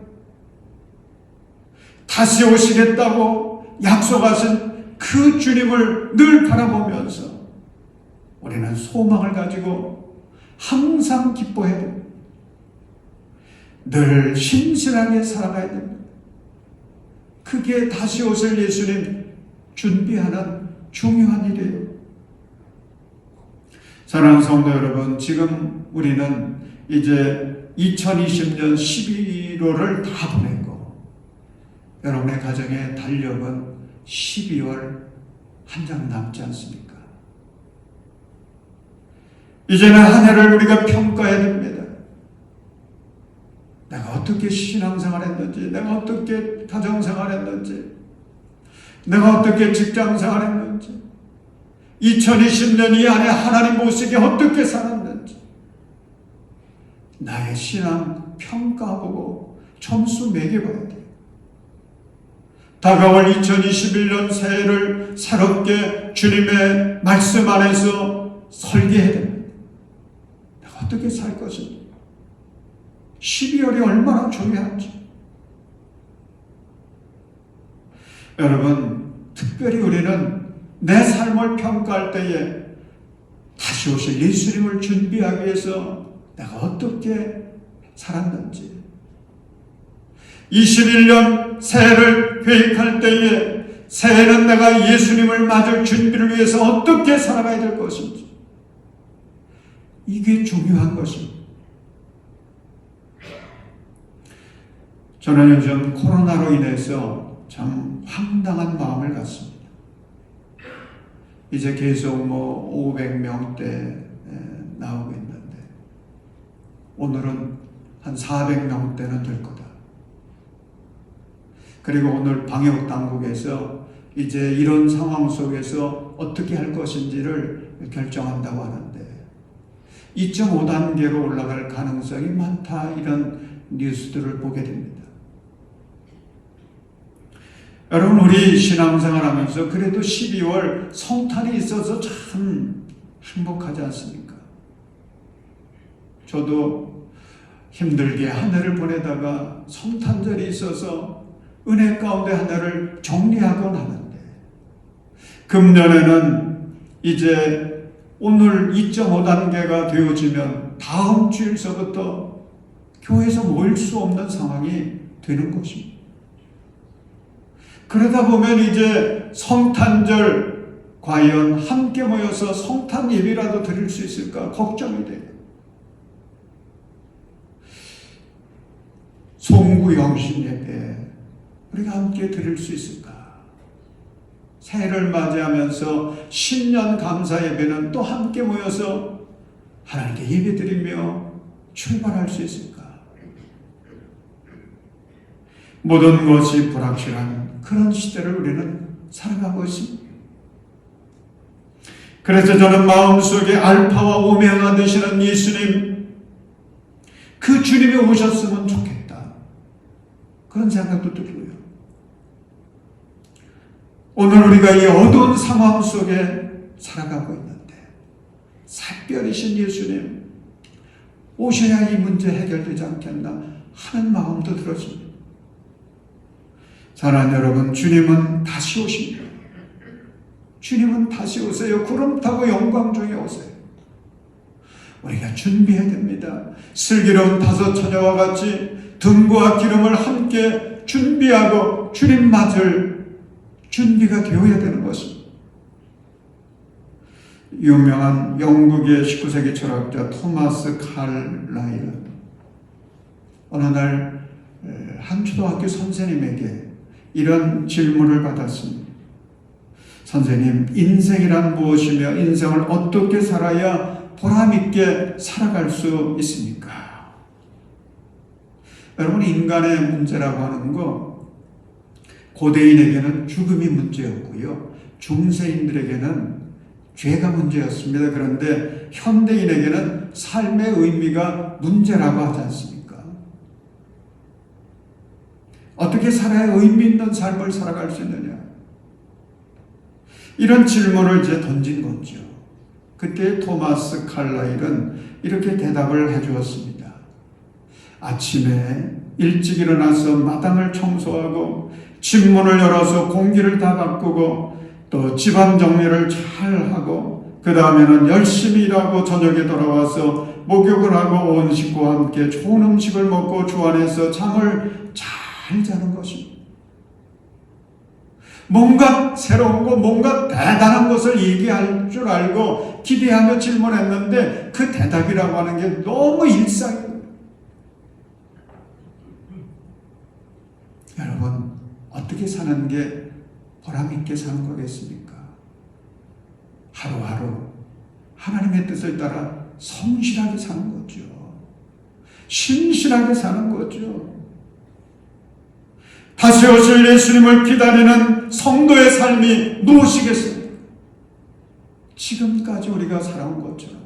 다시 오시겠다고 약속하신 그 주님을 늘 바라보면서 우리는 소망을 가지고 항상 기뻐해야 됩니다. 늘 신실하게 살아가야 됩니다. 그게 다시 오실 예수님 준비하는 중요한 일이에요. 사랑하는 성도 여러분, 지금 우리는 이제 2020년 11월을 다 보냈고 여러분의 가정의 달력은 12월 한 장 남지 않습니까? 이제는 한 해를 우리가 평가해야 됩니다. 내가 어떻게 신앙생활 했는지, 내가 어떻게 가정생활 했는지, 내가 어떻게 직장생활 했는지, 2020년 이 안에 하나님 모시게 어떻게 살았는지 나의 신앙 평가보고 점수 매겨봐야 돼요. 다가올 2021년 새해를 새롭게 주님의 말씀 안에서 설계해야 됩니다. 내가 어떻게 살 것인지, 12월이 얼마나 중요한지. 여러분, 특별히 우리는 내 삶을 평가할 때에 다시 오실 예수님을 준비하기 위해서 내가 어떻게 살았는지, 21년 새해를 계획할 때에 새해는 내가 예수님을 맞을 준비를 위해서 어떻게 살아가야 될 것인지, 이게 중요한 것입니다. 저는 요즘 코로나로 인해서 참 황당한 마음을 갖습니다. 이제 계속 500명대 나오고 있는데 오늘은 한 400명대는 될 거다. 그리고 오늘 방역 당국에서 이제 이런 상황 속에서 어떻게 할 것인지를 결정한다고 하는데 2.5단계로 올라갈 가능성이 많다, 이런 뉴스들을 보게 됩니다. 여러분, 우리 신앙생활 하면서 그래도 12월 성탄이 있어서 참 행복하지 않습니까? 저도 힘들게 한 해를 보내다가 성탄절이 있어서 은혜 가운데 한 해를 정리하곤 하는데, 금년에는 이제 오늘 2.5단계가 되어지면 다음 주일서부터 교회에서 모일 수 없는 상황이 되는 것입니다. 그러다 보면 이제 성탄절 과연 함께 모여서 성탄 예배라도 드릴 수 있을까 걱정이 돼요. 송구 영신 예배 우리가 함께 드릴 수 있을까? 새해를 맞이하면서 신년 감사 예배는 또 함께 모여서 하나님께 예배드리며 출발할 수 있을까? 모든 것이 불확실한 그런 시대를 우리는 살아가고 있습니다. 그래서 저는 마음속에 알파와 오메가 되시는 예수님, 그 주님이 오셨으면 좋겠다, 그런 생각도 들고요. 오늘 우리가 이 어두운 상황 속에 살아가고 있는데 샛별이신 예수님 오셔야 이 문제 해결되지 않겠나 하는 마음도 들어집니다. 사랑하는 여러분, 주님은 다시 오십니다. 주님은 다시 오세요. 구름 타고 영광 중에 오세요. 우리가 준비해야 됩니다. 슬기로운 5 처녀와 같이 등과 기름을 함께 준비하고 주님 맞을 준비가 되어야 되는 것입니다. 유명한 영국의 19세기 철학자 토마스 칼라일은 어느 날 한 초등학교 선생님에게 이런 질문을 받았습니다. 선생님, 인생이란 무엇이며 인생을 어떻게 살아야 보람있게 살아갈 수 있습니까? 여러분, 인간의 문제라고 하는 거 고대인에게는 죽음이 문제였고요, 중세인들에게는 죄가 문제였습니다. 그런데 현대인에게는 삶의 의미가 문제라고 하지 않습니까? 어떻게 살아야 의미 있는 삶을 살아갈 수 있느냐? 이런 질문을 이제 던진 거죠. 그때 토마스 칼라일은 이렇게 대답을 해주었습니다. 아침에 일찍 일어나서 마당을 청소하고 집문을 열어서 공기를 다 바꾸고 또 집안 정리를 잘 하고 그 다음에는 열심히 일하고 저녁에 돌아와서 목욕을 하고 온 식구와 함께 좋은 음식을 먹고 주 안에서 잠을 잘 자는 것입니다. 뭔가 새로운 거, 뭔가 대단한 것을 얘기할 줄 알고 기대하며 질문했는데 그 대답이라고 하는 게 너무 일상입니다. 여러분, 어떻게 사는 게 보람있게 사는 거겠습니까? 하루하루 하나님의 뜻을 따라 성실하게 사는 거죠. 신실하게 사는 거죠. 다시 오실 예수님을 기다리는 성도의 삶이 무엇이겠습니까? 지금까지 우리가 살아온 것처럼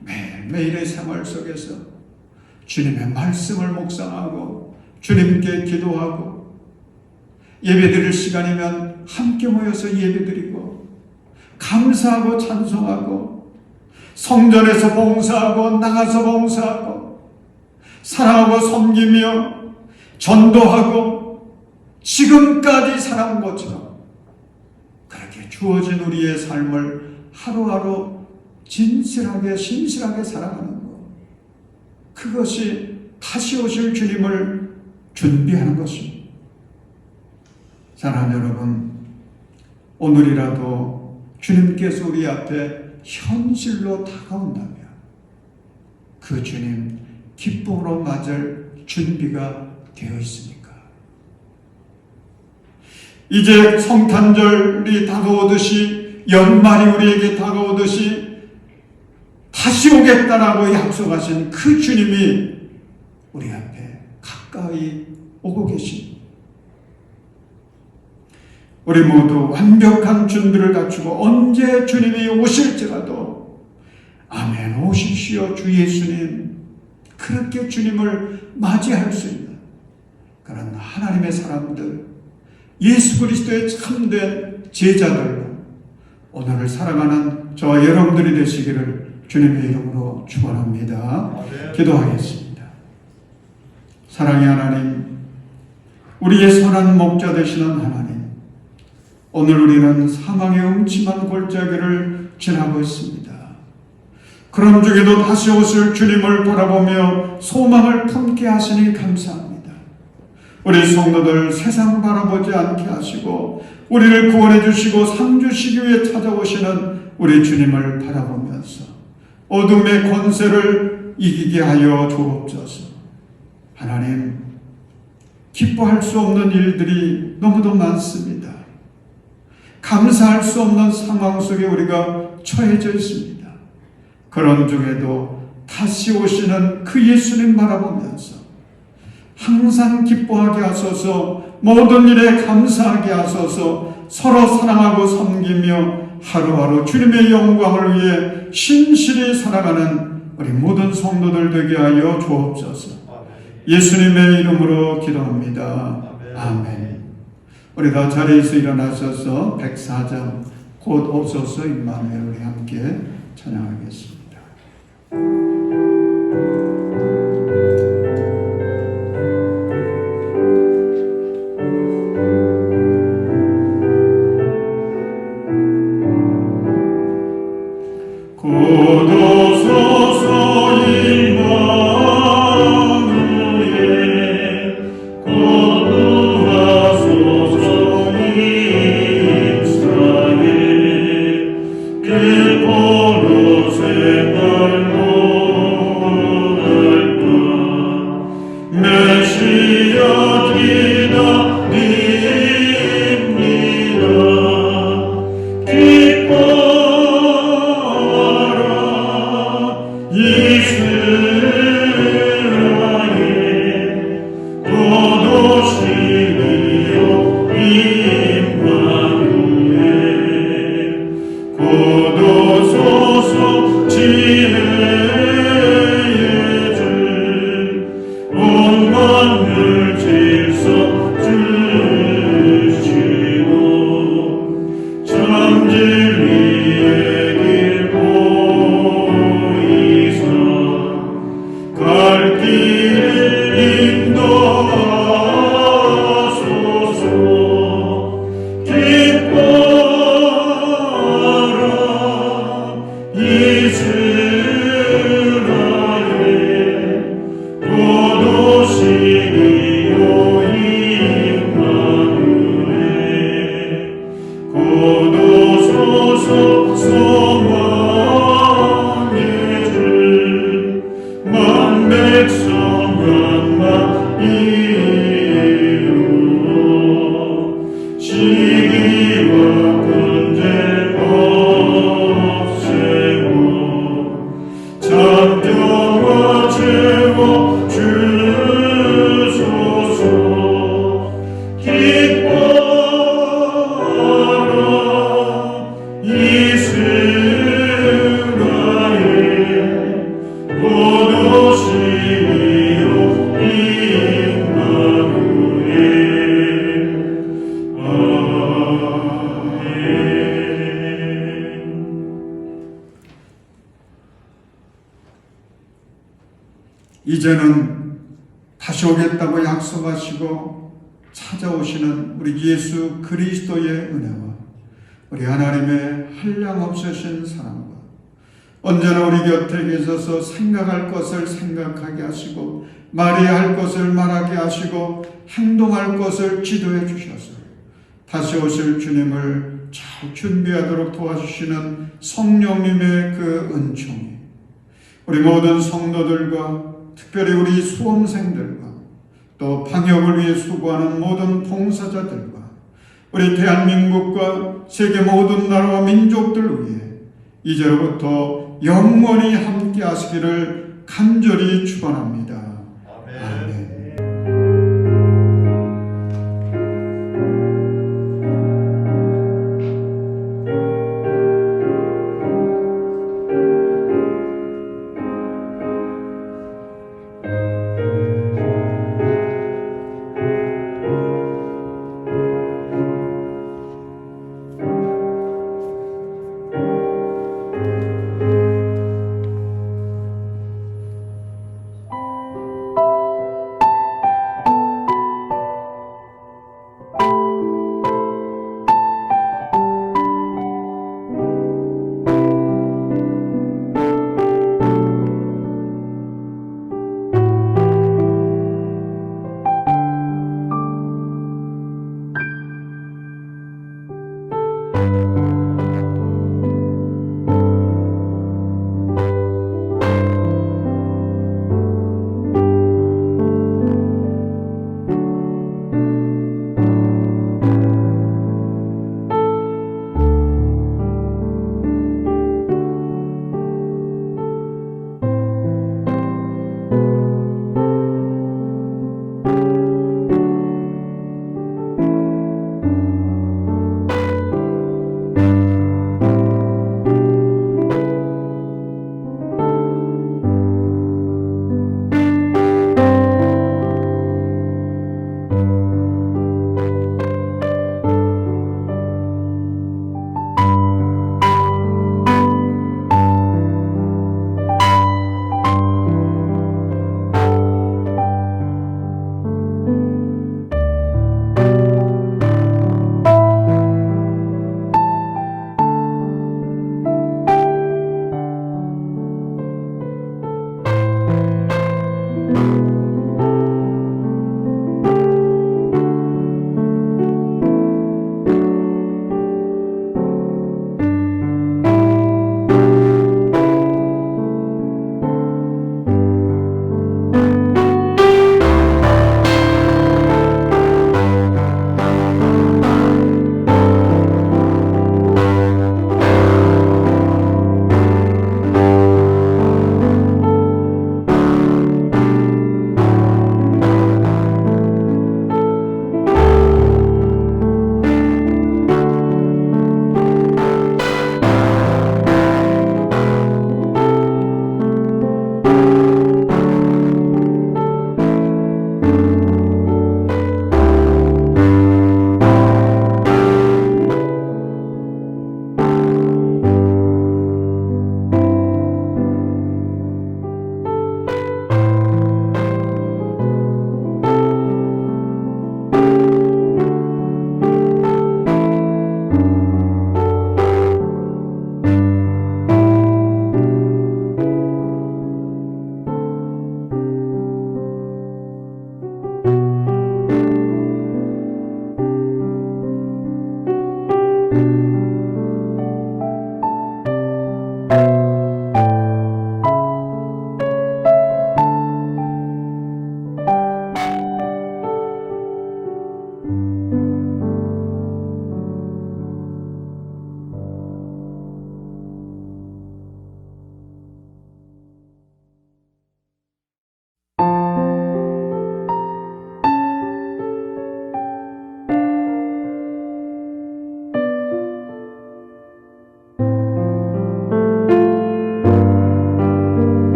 매일매일의 생활 속에서 주님의 말씀을 묵상하고 주님께 기도하고 예배드릴 시간이면 함께 모여서 예배드리고 감사하고 찬송하고 성전에서 봉사하고 나가서 봉사하고 사랑하고 섬기며 전도하고 지금까지 살아온 것처럼 그렇게 주어진 우리의 삶을 하루하루 진실하게 신실하게 살아가는 것, 그것이 다시 오실 주님을 준비하는 것입니다. 사랑하는 여러분, 오늘이라도 주님께서 우리 앞에 현실로 다가온다면 그 주님 기쁨으로 맞을 준비가 되어 있습니까? 이제 성탄절이 다가오듯이, 연말이 우리에게 다가오듯이 다시 오겠다라고 약속하신 그 주님이 우리 앞에 가까이 오고 계십니다. 우리 모두 완벽한 준비를 갖추고 언제 주님이 오실지라도 아멘 오십시오 주 예수님, 그렇게 주님을 맞이할 수 있는 그런 하나님의 사람들, 예수 그리스도의 참된 제자들로 오늘을 살아가는 저와 여러분들이 되시기를 주님의 이름으로 축원합니다. 기도하겠습니다. 사랑의 하나님, 우리의 선한 목자 되시는 하나님, 오늘 우리는 사망의 음침한 골짜기를 지나고 있습니다. 그런 중에도 다시 오실 주님을 바라보며 소망을 품게 하시니 감사합니다. 우리 성도들 세상 바라보지 않게 하시고 우리를 구원해 주시고 상 주시기 위해 찾아오시는 우리 주님을 바라보면서 어둠의 권세를 이기게 하여 주옵소서. 하나님, 기뻐할 수 없는 일들이 너무도 많습니다. 감사할 수 없는 상황 속에 우리가 처해져 있습니다. 그런 중에도 다시 오시는 그 예수님 바라보면서 항상 기뻐하게 하소서, 모든 일에 감사하게 하소서, 서로 사랑하고 섬기며 하루하루 주님의 영광을 위해 신실히 살아가는 우리 모든 성도들 되게 하여 주옵소서. 예수님의 이름으로 기도합니다. 아멘. 우리 다 자리에서 일어나셔서 104장 곧 오소서 임마누엘 우리 함께 찬양하겠습니다. 길 인도하소서. 기뻐라 이스라엘 고도시리요 임마누엘. 고도소서 소망의 주 만백성 한마 이루어 시기와 분쟁 없애고 잠겨와 채워 주소서. 기뻐라 이스라엘 고도시리요 임마누엘. 아멘. 이제는 다시 오겠다고 약속하시고 찾아오시는 우리 예수 그리스도의 은혜와 우리 하나님의 한량없으신 사랑과 언제나 우리 곁에 계셔서 생각할 것을 생각하게 하시고 말해야 할 것을 말하게 하시고 행동할 것을 지도해 주셔서 다시 오실 주님을 잘 준비하도록 도와주시는 성령님의 그 은총이 우리 모든 성도들과 특별히 우리 수험생들과 또 방역을 위해 수고하는 모든 봉사자들과 우리 대한민국과 세계 모든 나라와 민족들을 위해 이제로부터 영원히 함께 하시기를 간절히 축원합니다. 아멘.